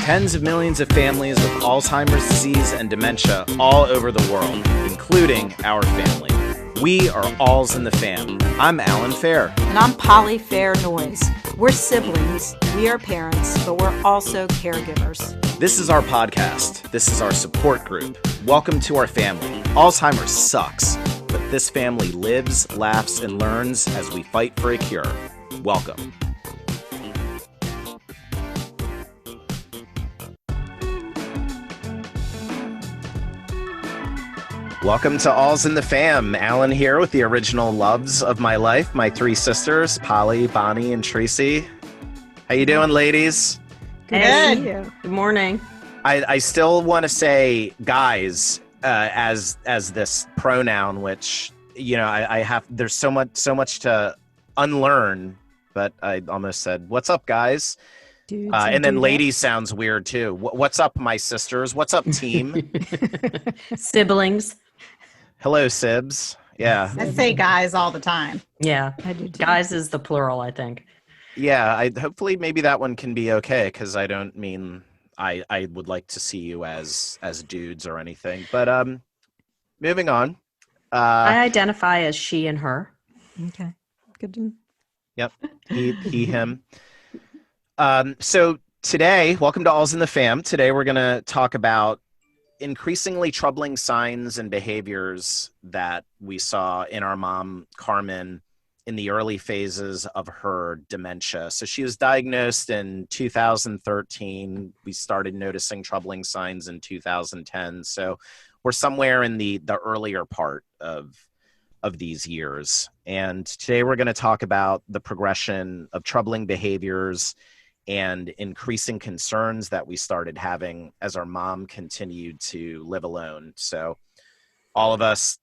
Tens of millions of families with Alzheimer's disease and dementia all over the world, including our family. We are Alz In the Fam. I'm Allan Fair. And I'm Poli Fair Noise. We're siblings, we are parents, but we're also caregivers. This is our podcast. This is our support group. Welcome to our family. Alzheimer's sucks, but this family lives, laughs, and learns as we fight for a cure. Welcome. Welcome to Alz In the Fam. Allan here with the original loves of my life, my three sisters, Poli, Boni, and Trissi. How you doing, ladies? Good. Good morning. I still want to say guys as this pronoun, which I have. There's so much to unlearn, but I almost said, "What's up, guys?" And then ladies sounds weird too. What's up, my sisters? What's up, team? Siblings. Hello, Sibs. Yeah. I say guys all the time. Yeah. I do too. Guys is the plural, I think. Yeah. Hopefully maybe that one can be okay, because I don't mean I would like to see you as dudes or anything. But moving on. I identify as she and her. Okay. Good. Yep. He, him. So today, welcome to Alz In the Fam. Today we're going to talk about increasingly troubling signs and behaviors that we saw in our mom, Carmen, in the early phases of her dementia. So she was diagnosed in 2013. We started noticing troubling signs in 2010. So we're somewhere in the earlier part of these years. And today we're going to talk about the progression of troubling behaviors and increasing concerns that we started having as our mom continued to live alone. So all of us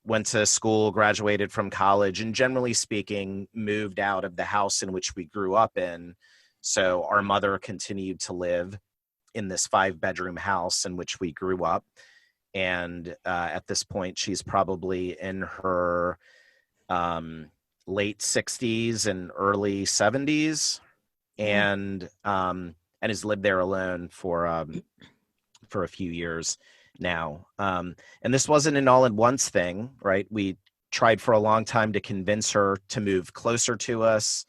went to school, graduated from college, and generally speaking, moved out of the house in which we grew up in. So our mother continued to live in this 5-bedroom house in which we grew up. And at this point, she's probably in her late 60s and early 70s. And has lived there alone for a few years now. And this wasn't an all-at-once thing, right? We tried for a long time to convince her to move closer to us,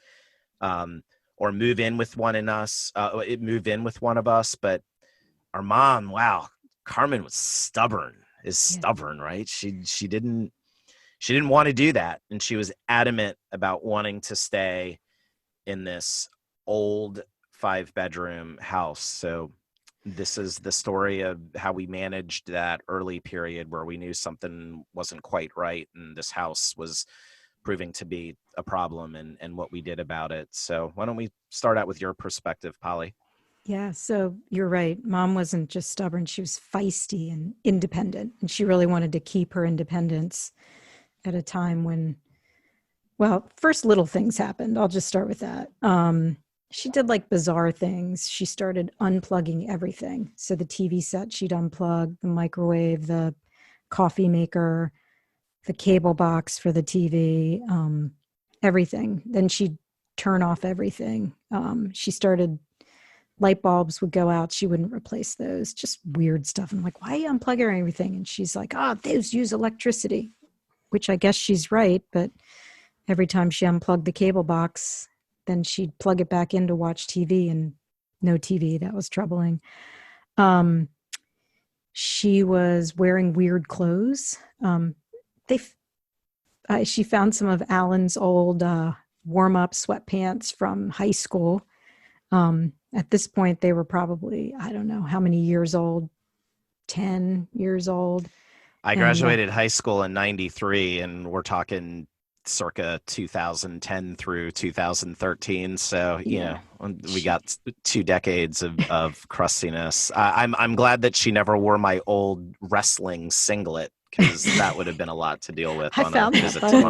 or move in with one of us. But our mom, wow, Carmen was stubborn, right? She didn't want to do that, and she was adamant about wanting to stay in this old 5-bedroom house. So this is the story of how we managed that early period where we knew something wasn't quite right and this house was proving to be a problem, and what we did about it. So why don't we start out with your perspective, Poli? Yeah, so you're right. Mom wasn't just stubborn. She was feisty and independent. And she really wanted to keep her independence at a time when, well, first little things happened. I'll just start with that. She did like bizarre things. She started unplugging everything. So the TV set, she'd unplug, the microwave, the coffee maker, the cable box for the TV, everything. Then she'd turn off everything. She started, light bulbs would go out. She wouldn't replace those, just weird stuff. I'm like, why are you unplugging everything? And she's like, those use electricity, which I guess she's right. But every time she unplugged the cable box, then she'd plug it back in to watch TV, and no TV. That was troubling. She was wearing weird clothes. She found some of Allan's old warm-up sweatpants from high school. At this point, they were probably, I don't know how many years old, 10 years old. I graduated high school in 93, and we're talking circa 2010 through 2013. So, we got 2 decades of crustiness. I'm glad that she never wore my old wrestling singlet, because that would have been a lot to deal with on a visit to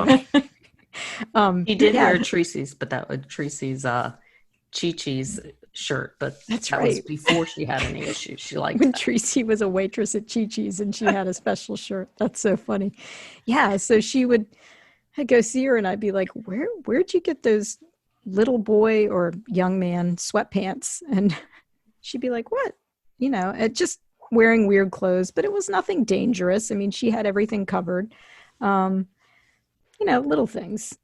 mom. He did wear Trissi's, but that was Trissi's Chi-Chi's shirt, but that was before she had any issues. She liked when that. Trissi was a waitress at Chi-Chi's and she had a special shirt. That's so funny. Yeah, so I'd go see her and I'd be like, where'd you get those little boy or young man sweatpants? And she'd be like, what? It just wearing weird clothes, but it was nothing dangerous. I mean, she had everything covered. Little things.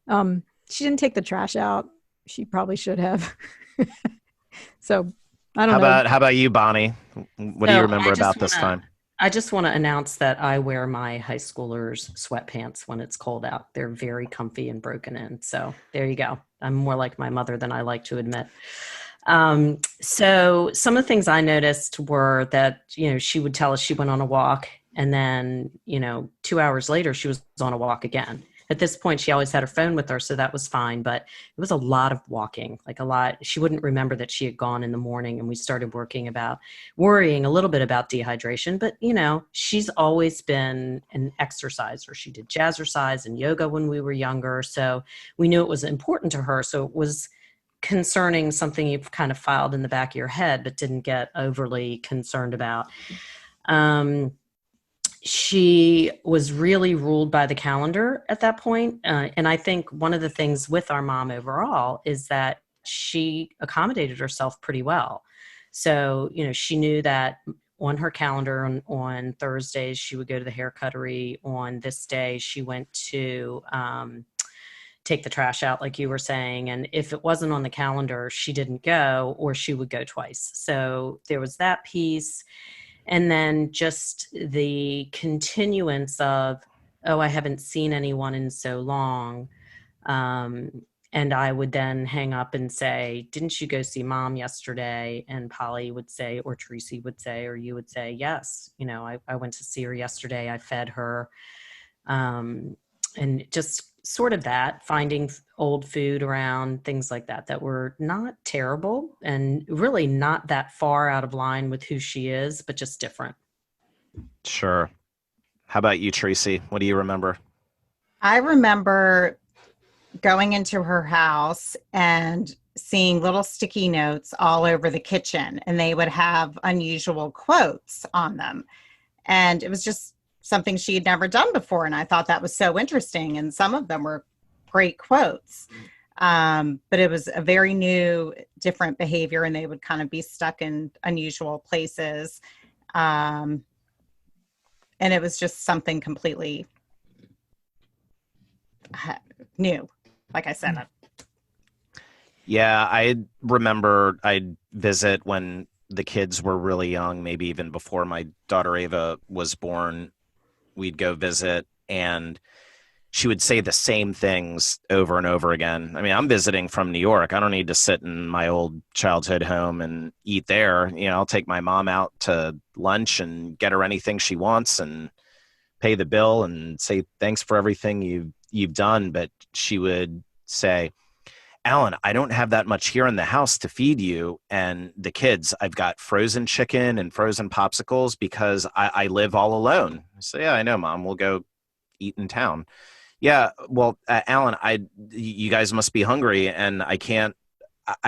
She didn't take the trash out. She probably should have. So I don't know. How about you, Boni? What do you remember about this time? I just want to announce that I wear my high schoolers' sweatpants when it's cold out. They're very comfy and broken in. So there you go. I'm more like my mother than I like to admit. So some of the things I noticed were that, she would tell us she went on a walk, and then, 2 hours later, she was on a walk again. At this point, she always had her phone with her, so that was fine. But it was a lot of walking, like a lot. She wouldn't remember that she had gone in the morning, and we started worrying a little bit about dehydration. But, she's always been an exerciser. She did jazzercise and yoga when we were younger. So we knew it was important to her. So it was concerning, something you've kind of filed in the back of your head, but didn't get overly concerned about. She was really ruled by the calendar at that point. And I think one of the things with our mom overall is that she accommodated herself pretty well. So, she knew that on her calendar on Thursdays, she would go to the hair cuttery. On this day, she went to take the trash out, like you were saying. And if it wasn't on the calendar, she didn't go, or she would go twice. So there was that piece. And then just the continuance of, oh, I haven't seen anyone in so long. And I would then hang up and say, didn't you go see mom yesterday? And Poli would say, or Trissi would say, or you would say, yes, I went to see her yesterday. I fed her. And just sort of that, finding old food around, things like that were not terrible and really not that far out of line with who she is, but just different. Sure. How about you, Trissi? What do you remember? I remember going into her house and seeing little sticky notes all over the kitchen, and they would have unusual quotes on them. And it was just something she had never done before. And I thought that was so interesting. And some of them were great quotes. But it was a very new, different behavior, and they would kind of be stuck in unusual places. And it was just something completely new, like I said. Yeah, I remember I'd visit when the kids were really young, maybe even before my daughter Ava was born. We'd go visit, and she would say the same things over and over again. I mean, I'm visiting from New York. I don't need to sit in my old childhood home and eat there. I'll take my mom out to lunch and get her anything she wants and pay the bill and say, thanks for everything you've done. But she would say, Allan, I don't have that much here in the house to feed you and the kids. I've got frozen chicken and frozen popsicles because I live all alone. So, yeah, I know, Mom. We'll go eat in town. Yeah, well, Allan, you guys must be hungry, and I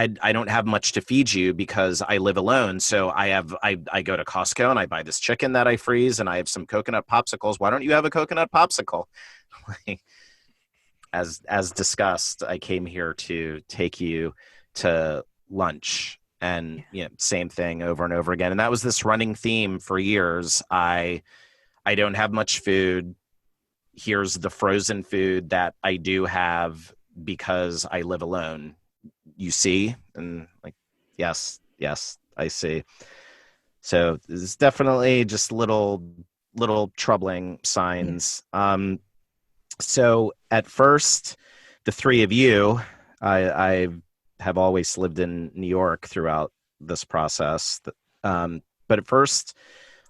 don't have much to feed you because I live alone. So I go to Costco and I buy this chicken that I freeze, and I have some coconut popsicles. Why don't you have a coconut popsicle? As discussed, I came here to take you to lunch, and same thing over and over again. And that was this running theme for years. I don't have much food. Here's the frozen food that I do have because I live alone. You see? And like, yes, I see. So it's definitely just little troubling signs. So at first, the three of you, I have always lived in New York throughout this process. But at first,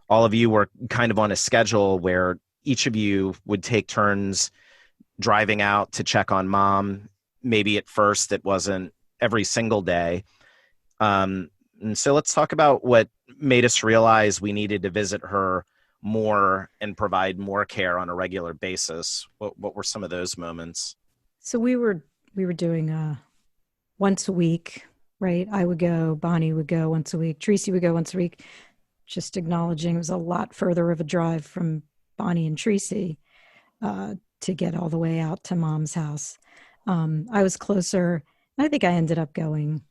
all of you were kind of on a schedule where each of you would take turns driving out to check on mom. Maybe at first it wasn't every single day. And so let's talk about what made us realize we needed to visit her more and provide more care on a regular basis. What were some of those moments? So we were doing once a week, right? I would go, Boni would go once a week, Trissi would go once a week, just acknowledging it was a lot further of a drive from Boni and Trissi to get all the way out to mom's house. I was closer. I think I ended up going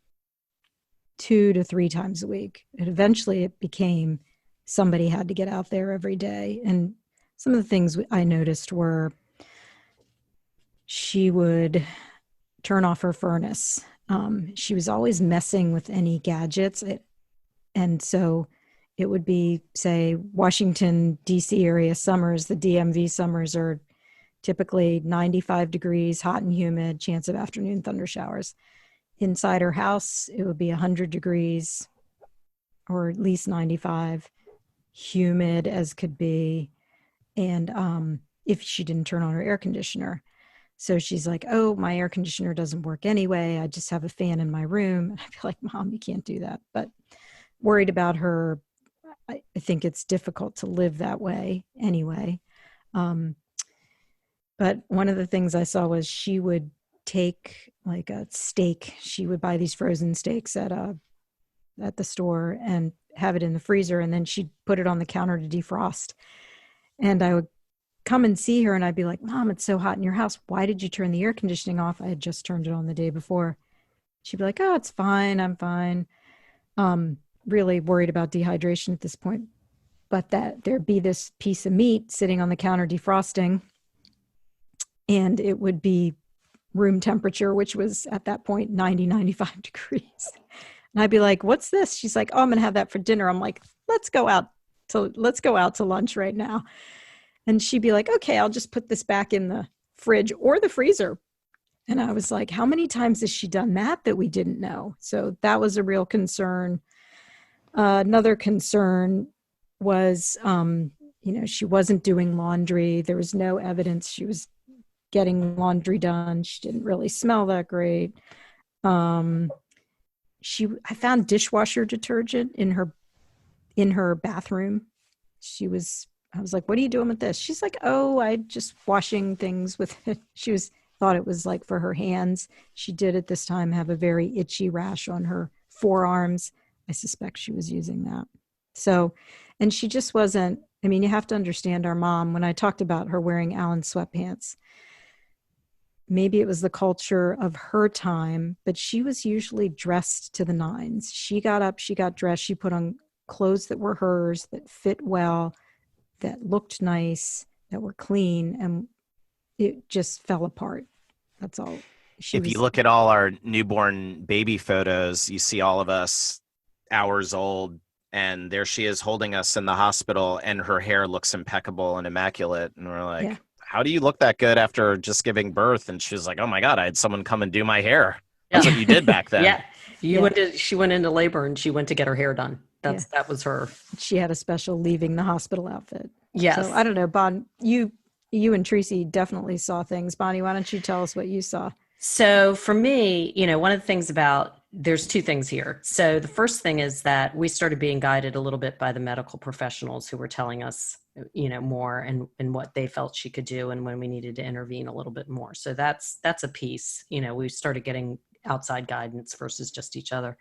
2 to 3 times a week. And eventually it became somebody had to get out there every day. And some of the things I noticed were she would turn off her furnace. She was always messing with any gadgets. And so it would be, say, Washington, D.C. area summers. The DMV summers are typically 95 degrees, hot and humid, chance of afternoon thunder showers. Inside her house, it would be 100 degrees or at least 95, humid as could be. And if she didn't turn on her air conditioner. So she's like, oh, my air conditioner doesn't work anyway. I just have a fan in my room. And I feel like, Mom, you can't do that. But worried about her, I think it's difficult to live that way anyway. But one of the things I saw was she would take like a steak. She would buy these frozen steaks at the store and have it in the freezer. And then she'd put it on the counter to defrost. And I would come and see her and I'd be like, Mom, it's so hot in your house. Why did you turn the air conditioning off? I had just turned it on the day before. She'd be like, oh, it's fine. I'm fine. Really worried about dehydration at this point. But that there'd be this piece of meat sitting on the counter defrosting and it would be room temperature, which was at that point 90, 95 degrees. And I'd be like, what's this? She's like, oh, I'm going to have that for dinner. I'm like, let's go out to lunch right now. And she'd be like, okay, I'll just put this back in the fridge or the freezer. And I was like, how many times has she done that we didn't know? So that was a real concern. Another concern was, she wasn't doing laundry. There was no evidence she was getting laundry done. She didn't really smell that great. I found dishwasher detergent in her bathroom. I was like, what are you doing with this? She's like, oh, I just washing things with it. She thought it was like for her hands. She did at this time have a very itchy rash on her forearms. I suspect she was using that. So, and she just wasn't, you have to understand our mom. When I talked about her wearing Allan sweatpants, maybe it was the culture of her time, but she was usually dressed to the nines. She got up, she got dressed, she put on clothes that were hers, that fit well, that looked nice, that were clean, and it just fell apart. That's all. If you look at all our newborn baby photos, you see all of us hours old, and there she is holding us in the hospital, and her hair looks impeccable and immaculate. And we're like, how do you look that good after just giving birth? And she's like, oh my God, I had someone come and do my hair. That's what you did back then. She went into labor and she went to get her hair done. That was her. She had a special leaving the hospital outfit. Yes. So I don't know, Bon, you and Trissi definitely saw things. Bonnie, why don't you tell us what you saw? So for me, one of the things there's two things here. So the first thing is that we started being guided a little bit by the medical professionals who were telling us, more and what they felt she could do and when we needed to intervene a little bit more. So that's a piece. We started getting outside guidance versus just each other.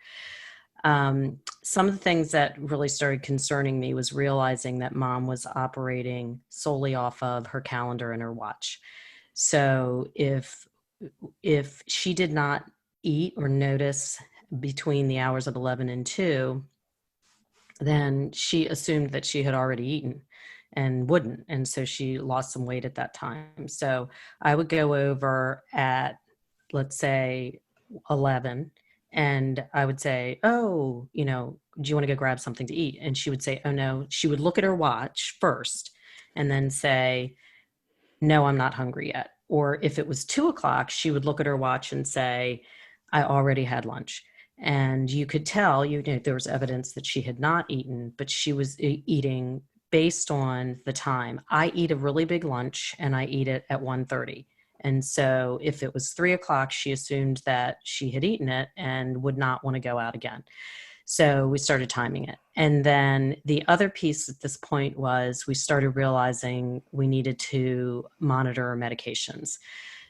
Some of the things that really started concerning me was realizing that Mom was operating solely off of her calendar and her watch. So if she did not eat or notice between the hours of 11 and 2, then she assumed that she had already eaten and wouldn't. And so she lost some weight at that time. So I would go over at, let's say, 11, and I would say, oh, do you want to go grab something to eat? And she would say, oh no. She would look at her watch first and then say, no, I'm not hungry yet. Or if it was 2:00, she would look at her watch and say, I already had lunch. And you could tell, there was evidence that she had not eaten, but she was eating based on the time. I eat a really big lunch and I eat it at 1:30. And so if it was 3:00, she assumed that she had eaten it and would not want to go out again. So we started timing it. And then the other piece at this point was we started realizing we needed to monitor our medications.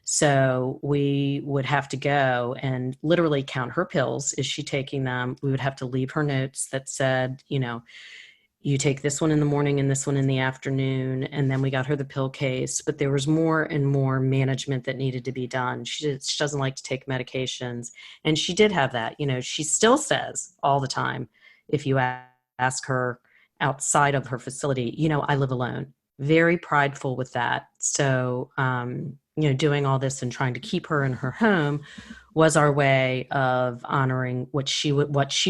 So we would have to go and literally count her pills. Is she taking them? We would have to leave her notes that said, you take this one in the morning and this one in the afternoon. And then we got her the pill case, but there was more and more management that needed to be done. She doesn't like to take medications. And she did have that. She still says all the time, if you ask her outside of her facility, I live alone. Very prideful with that. So, doing all this and trying to keep her in her home was our way of honoring what she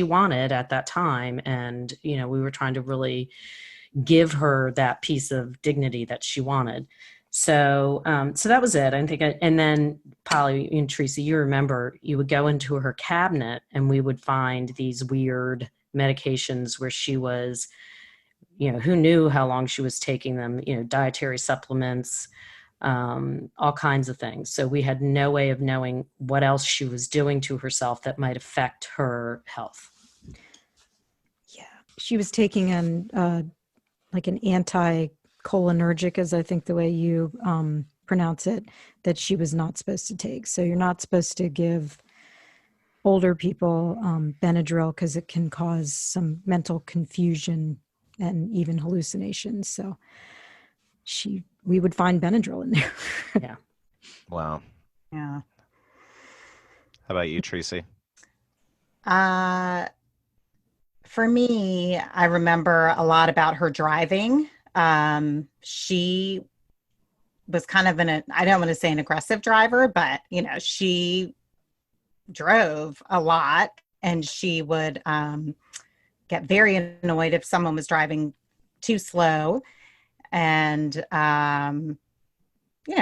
wanted at that time. And, we were trying to really give her that piece of dignity that she wanted. So, so that was it. I think, and then Poli and Trissi, you remember, you would go into her cabinet and we would find these weird medications where she was, who knew how long she was taking them, dietary supplements, all kinds of things. So we had no way of knowing what else she was doing to herself that might affect her health. Yeah. She was taking like an anti-cholinergic, as I think the way you pronounce it, that she was not supposed to take. So you're not supposed to give older people Benadryl because it can cause some mental confusion and even hallucinations. So we would find Benadryl in there. Yeah. Wow. Yeah. How about you, Trissi? For me, I remember a lot about her driving. She was kind of I don't want to say an aggressive driver, but, she drove a lot, and she would get very annoyed if someone was driving too slow. And,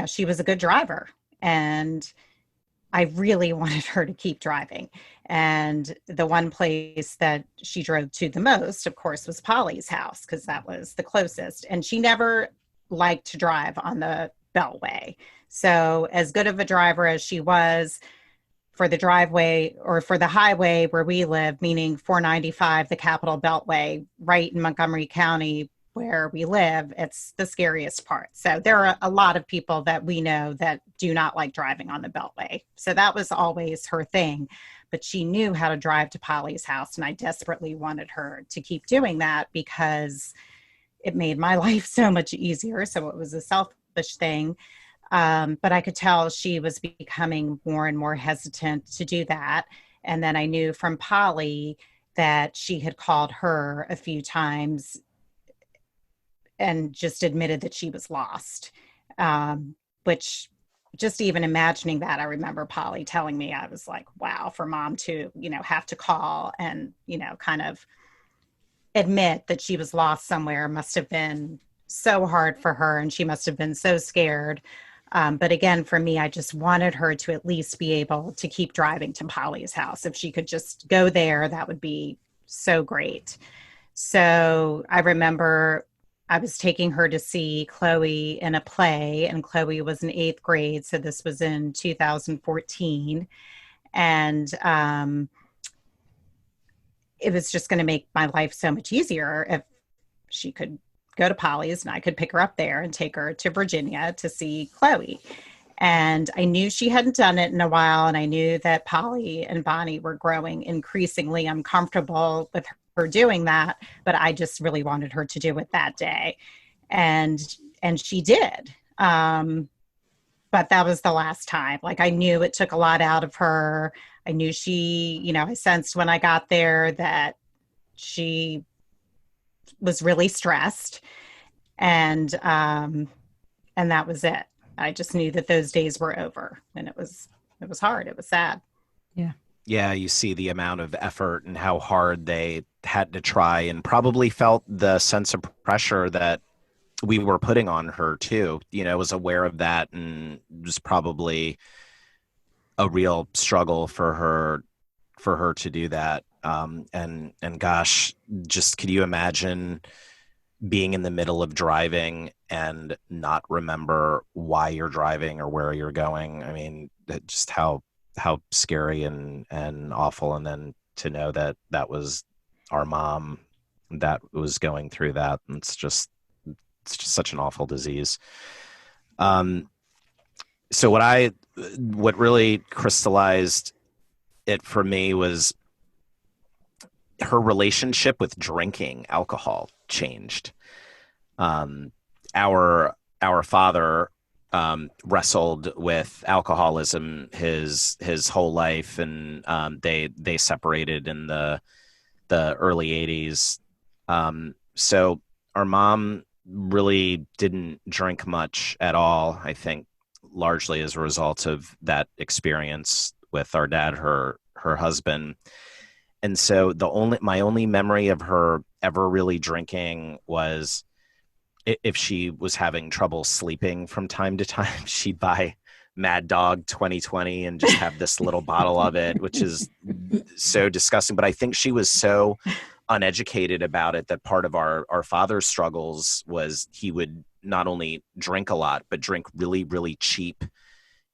she was a good driver, and I really wanted her to keep driving. And the one place that she drove to the most, of course, was Poli's house, because that was the closest. And she never liked to drive on the Beltway. So as good of a driver as she was, for the driveway or for the highway where we live, meaning 495, the Capital Beltway, right in Montgomery County where we live, it's the scariest part. So there are a lot of people that we know that do not like driving on the Beltway. So that was always her thing. But she knew how to drive to Poli's house, and I desperately wanted her to keep doing that because it made my life so much easier. So it was a selfish thing. But I could tell she was becoming more and more hesitant to do that. And then I knew from Poli that she had called her a few times and just admitted that she was lost, which just even imagining that, I remember Poli telling me, I was like, wow, for mom to, have to call and, kind of admit that she was lost somewhere must have been so hard for her, and she must have been so scared. But again, for me, I just wanted her to at least be able to keep driving to Poli's house. If she could just go there, that would be so great. So I remember I was taking her to see Chloe in a play, and Chloe was in 8th grade. So this was in 2014. And it was just going to make my life so much easier if she could go to Poli's and I could pick her up there and take her to Virginia to see Chloe. And I knew she hadn't done it in a while. And I knew that Poli and Boni were growing increasingly uncomfortable with her doing that. But I just really wanted her to do it that day. And she did. But that was the last time. Like, I knew it took a lot out of her. I knew she, I sensed when I got there that she was really stressed, and that was it. I just knew that those days were over, and it was hard. It was sad. Yeah, you see the amount of effort and how hard they had to try, and probably felt the sense of pressure that we were putting on her too. Was aware of that, and was probably a real struggle for her to do that. And gosh, just could you imagine being in the middle of driving and not remember why you're driving or where you're going? I mean, just how scary and awful. And then to know that was our mom that was going through that. And it's just such an awful disease. So what really crystallized it for me was her relationship with drinking alcohol changed. Our father wrestled with alcoholism his whole life, and they separated in the early 80s. So our mom really didn't drink much at all, I think largely as a result of that experience with our dad, her husband. And so my only memory of her ever really drinking was if she was having trouble sleeping from time to time, she'd buy Mad Dog 2020 and just have this little bottle of it, which is so disgusting. But I think she was so uneducated about it that part of our father's struggles was he would not only drink a lot, but drink really, really cheap,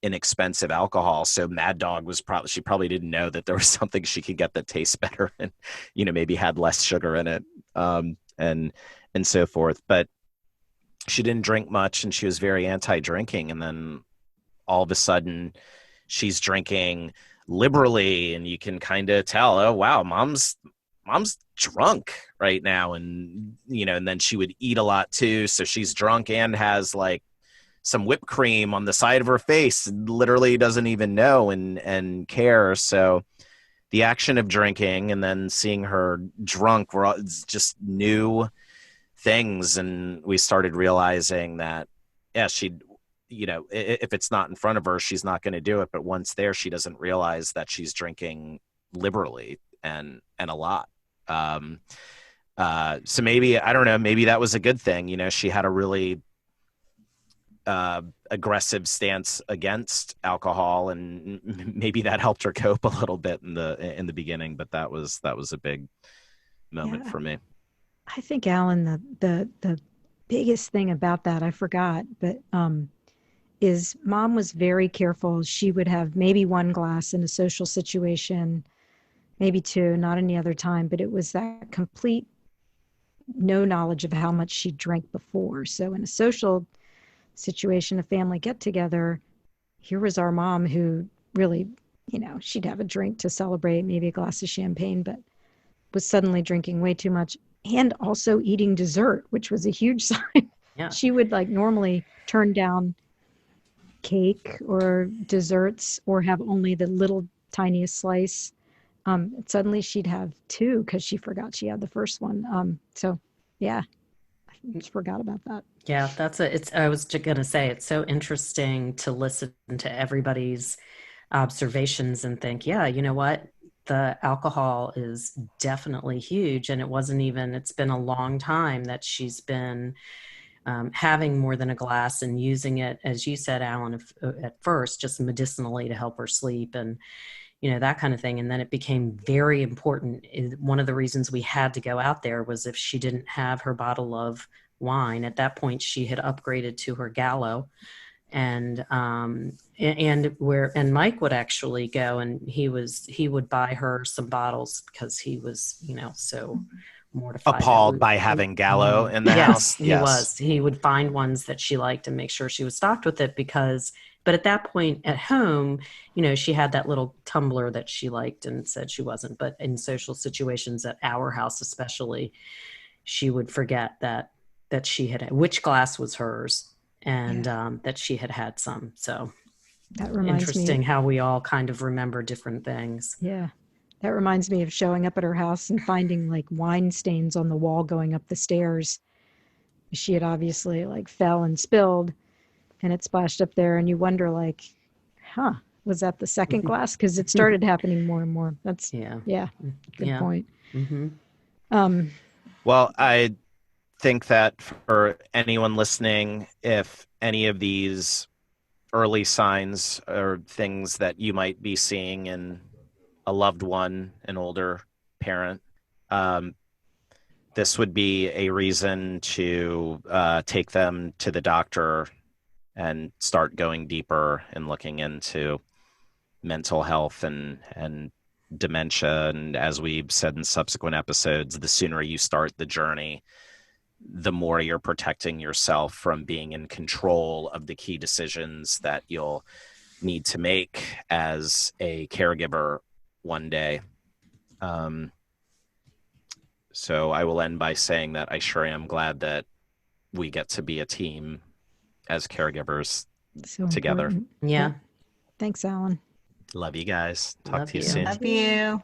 inexpensive alcohol. So Mad Dog was she probably didn't know that there was something she could get that tastes better and, maybe had less sugar in it, and so forth. But she didn't drink much, and she was very anti-drinking. And then all of a sudden she's drinking liberally, and you can kind of tell, oh wow, mom's drunk right now. And and then she would eat a lot too, so she's drunk and has like some whipped cream on the side of her face, literally doesn't even know and care. So the action of drinking and then seeing her drunk were just new things. And we started realizing that, yeah, she'd, if it's not in front of her, she's not going to do it. But once there, she doesn't realize that she's drinking liberally and a lot. So maybe, I don't know, maybe that was a good thing. She had a really aggressive stance against alcohol, and maybe that helped her cope a little bit in the beginning. But that was a big moment for me. I think, Allan, the biggest thing about that, I forgot, but is mom was very careful. She would have maybe one glass in a social situation, maybe two, not any other time, but it was that complete no knowledge of how much she drank before. So in a social situation, a family get together, here was our mom who really, she'd have a drink to celebrate, maybe a glass of champagne, but was suddenly drinking way too much and also eating dessert, which was a huge sign. Yeah. She would normally turn down cake or desserts or have only the little tiniest slice. Suddenly she'd have two because she forgot she had the first one. So yeah, I just forgot about that. Yeah, I was just going to say, it's so interesting to listen to everybody's observations and think, yeah, you know what? The alcohol is definitely huge. And it's been a long time that she's been having more than a glass and using it, as you said, Allan, at first, just medicinally to help her sleep and, that kind of thing. And then it became very important. One of the reasons we had to go out there was if she didn't have her bottle of wine. At that point, she had upgraded to her Gallo, and Mike would actually go, and he would buy her some bottles because he was, so mortified, appalled by having Gallo in the house. He was. He would find ones that she liked and make sure she was stocked with it but at that point at home, she had that little tumbler that she liked and said she wasn't. But in social situations at our house, especially, she would forget that she had, which glass was hers, and that she had some. So that reminds interesting me how we all kind of remember different things. Yeah. That reminds me of showing up at her house and finding wine stains on the wall going up the stairs. She had obviously fell and spilled, and it splashed up there, and you wonder was that the second glass? Because it started happening more and more. That's good point. Mm-hmm. Well, I think that for anyone listening, if any of these early signs or things that you might be seeing in a loved one, an older parent, this would be a reason to take them to the doctor and start going deeper and looking into mental health and dementia. And as we've said in subsequent episodes, the sooner you start the journey, the more you're protecting yourself from being in control of the key decisions that you'll need to make as a caregiver one day. So I will end by saying that I sure am glad that we get to be a team as caregivers So together. important. Yeah. Thanks, Allan. Love you guys. Talk Love to you you. soon. Love you.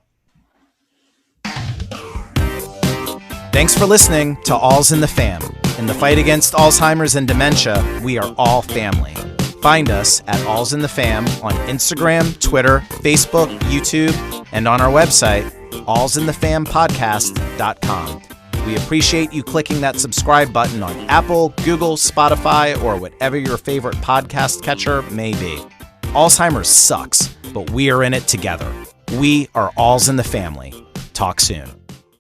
Thanks for listening to Alz In the Fam. In the fight against Alzheimer's and dementia, we are all family. Find us at Alz In the Fam on Instagram, Twitter, Facebook, YouTube, and on our website, alzinthefampodcast.com. We appreciate you clicking that subscribe button on Apple, Google, Spotify, or whatever your favorite podcast catcher may be. Alzheimer's sucks, but we are in it together. We are Alz In the Family. Talk soon.